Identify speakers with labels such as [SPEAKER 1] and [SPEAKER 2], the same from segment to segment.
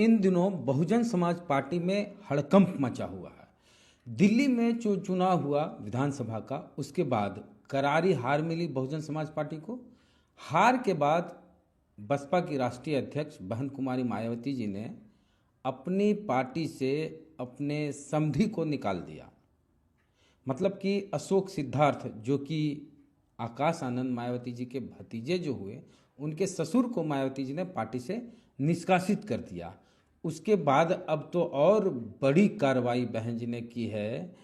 [SPEAKER 1] इन दिनों बहुजन समाज पार्टी में हड़कंप मचा हुआ है। दिल्ली में जो चुनाव हुआ विधानसभा का, उसके बाद करारी हार मिली बहुजन समाज पार्टी को। हार के बाद बसपा की राष्ट्रीय अध्यक्ष बहन कुमारी मायावती जी ने अपनी पार्टी से अपने समधी को निकाल दिया। मतलब कि अशोक सिद्धार्थ, जो कि आकाश आनंद मायावती जी के भतीजे जो हुए, उनके ससुर को मायावती जी ने पार्टी से निष्कासित कर दिया। उसके बाद अब तो और बड़ी कार्रवाई बहन जी ने की है,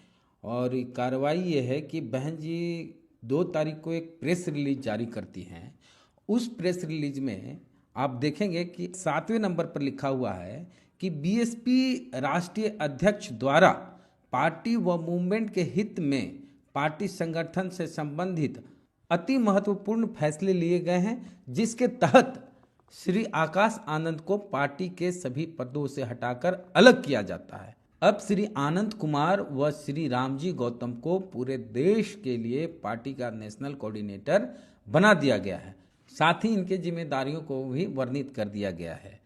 [SPEAKER 1] और कार्रवाई ये है कि बहन जी 2 तारीख को एक प्रेस रिलीज जारी करती हैं। उस प्रेस रिलीज में आप देखेंगे कि 7वें नंबर पर लिखा हुआ है कि बीएसपी राष्ट्रीय अध्यक्ष द्वारा पार्टी व मूवमेंट के हित में पार्टी संगठन से संबंधित अति महत्वपूर्ण फैसले लिए गए हैं, जिसके तहत श्री आकाश आनंद को पार्टी के सभी पदों से हटाकर अलग किया जाता है। अब श्री आनंद कुमार व श्री रामजी गौतम को पूरे देश के लिए पार्टी का नेशनल कोऑर्डिनेटर बना दिया गया है। साथ ही इनके जिम्मेदारियों को भी वर्णित कर दिया गया है।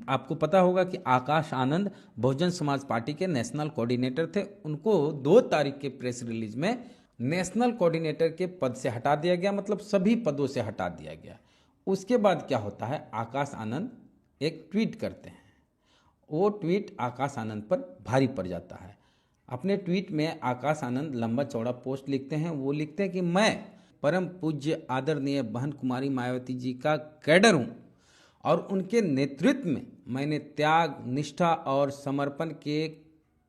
[SPEAKER 1] आपको पता होगा कि आकाश आनंद बहुजन समाज पार्टी के नेशनल कोऑर्डिनेटर थे। उनको 2 तारीख के प्रेस रिलीज में नेशनल कोऑर्डिनेटर के पद से हटा दिया गया, मतलब सभी पदों से हटा दिया गया। उसके बाद क्या होता है, आकाश आनंद एक ट्वीट करते हैं। वो ट्वीट आकाश आनंद पर भारी पड़ जाता है। अपने ट्वीट में आकाश आनंद लंबा चौड़ा पोस्ट लिखते हैं। वो लिखते हैं कि मैं परम पूज्य आदरणीय बहन कुमारी मायावती जी का कैडर हूँ, और उनके नेतृत्व में मैंने त्याग, निष्ठा और समर्पण के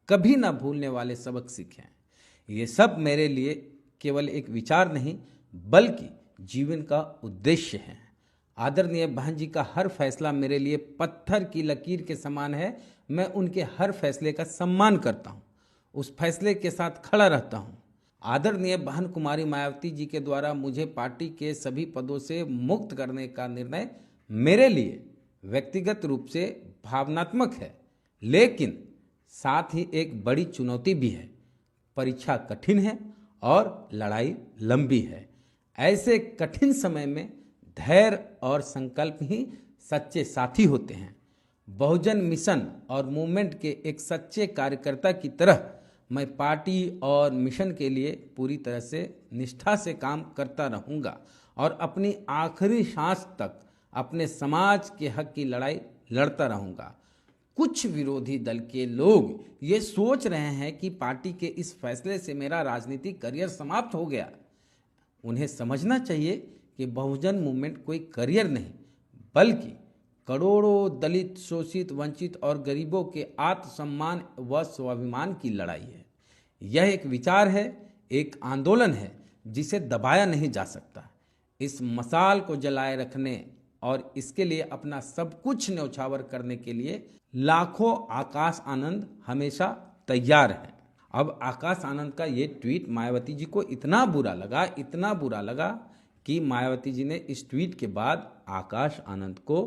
[SPEAKER 1] कभी ना भूलने वाले सबक सीखे हैं। ये सब मेरे लिए केवल एक विचार नहीं, बल्कि जीवन का उद्देश्य है। आदरणीय बहन जी का हर फैसला मेरे लिए पत्थर की लकीर के समान है। मैं उनके हर फैसले का सम्मान करता हूँ, उस फैसले के साथ खड़ा रहता हूँ। आदरणीय बहन कुमारी मायावती जी के द्वारा मुझे पार्टी के सभी पदों से मुक्त करने का निर्णय मेरे लिए व्यक्तिगत रूप से भावनात्मक है, लेकिन साथ ही एक बड़ी चुनौती भी है। परीक्षा कठिन है और लड़ाई लंबी है। ऐसे कठिन समय में धैर्य और संकल्प ही सच्चे साथी होते हैं। बहुजन मिशन और मूवमेंट के एक सच्चे कार्यकर्ता की तरह मैं पार्टी और मिशन के लिए पूरी तरह से निष्ठा से काम करता रहूंगा, और अपनी आखिरी सांस तक अपने समाज के हक की लड़ाई लड़ता रहूंगा। कुछ विरोधी दल के लोग ये सोच रहे हैं कि पार्टी के इस फैसले से मेरा राजनीतिक करियर समाप्त हो गया। उन्हें समझना चाहिए कि बहुजन मूवमेंट कोई करियर नहीं, बल्कि करोड़ों दलित, शोषित, वंचित और गरीबों के आत्मसम्मान व स्वाभिमान की लड़ाई है। यह एक विचार है, एक आंदोलन है जिसे दबाया नहीं जा सकता। इस मशाल को जलाए रखने और इसके लिए अपना सब कुछ न्यौछावर करने के लिए लाखों आकाश आनंद हमेशा तैयार हैं। अब आकाश आनंद का ये ट्वीट मायावती जी को इतना बुरा लगा कि मायावती जी ने इस ट्वीट के बाद आकाश आनंद को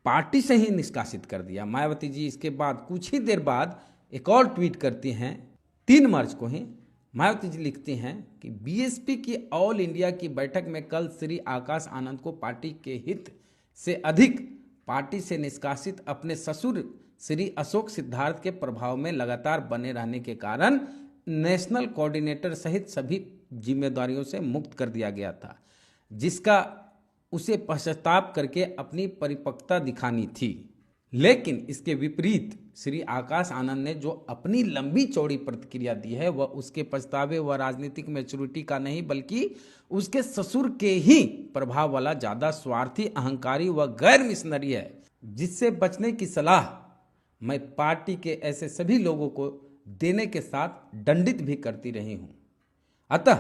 [SPEAKER 1] पार्टी से ही निष्कासित कर दिया। मायावती जी इसके बाद कुछ ही देर बाद एक और ट्वीट करती हैं। 3 मार्च को ही मायावती जी लिखती हैं कि बीएसपी की ऑल इंडिया की बैठक में कल श्री आकाश आनंद को पार्टी के हित से अधिक पार्टी से निष्कासित अपने ससुर श्री अशोक सिद्धार्थ के प्रभाव में लगातार बने रहने के कारण नेशनल कोऑर्डिनेटर सहित सभी जिम्मेदारियों से मुक्त कर दिया गया था, जिसका उसे पश्चाताप करके अपनी परिपक्वता दिखानी थी। लेकिन इसके विपरीत श्री आकाश आनंद ने जो अपनी लंबी चौड़ी प्रतिक्रिया दी है, वह उसके पछतावे व राजनीतिक मैच्योरिटी का नहीं, बल्कि उसके ससुर के ही प्रभाव वाला ज्यादा स्वार्थी, अहंकारी व गैर मिशनरी है, जिससे बचने की सलाह मैं पार्टी के ऐसे सभी लोगों को देने के साथ दंडित भी करती रही हूं। अतः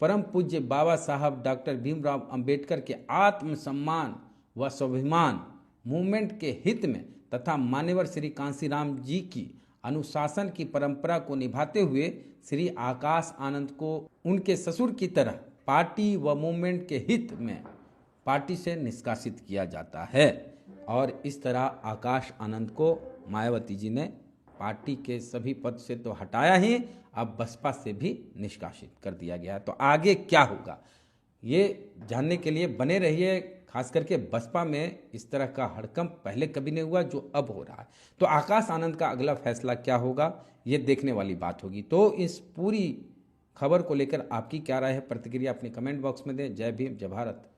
[SPEAKER 1] परम पूज्य बाबा साहब डॉक्टर भीमराव अंबेडकर के आत्मसम्मान व स्वाभिमान मूवमेंट के हित में तथा मान्यवर श्री कांशीराम जी की अनुशासन की परंपरा को निभाते हुए श्री आकाश आनंद को उनके ससुर की तरह पार्टी व मूवमेंट के हित में पार्टी से निष्कासित किया जाता है। और इस तरह आकाश आनंद को मायावती जी ने पार्टी के सभी पद से तो हटाया ही, अब बसपा से भी निष्कासित कर दिया गया। तो आगे क्या होगा ये जानने के लिए बने रहिए। खास करके बसपा में इस तरह का हड़कंप पहले कभी नहीं हुआ जो अब हो रहा है। तो आकाश आनंद का अगला फैसला क्या होगा, ये देखने वाली बात होगी। तो इस पूरी खबर को लेकर आपकी क्या राय है, प्रतिक्रिया अपने कमेंट बॉक्स में दें। जय भीम, जय भारत।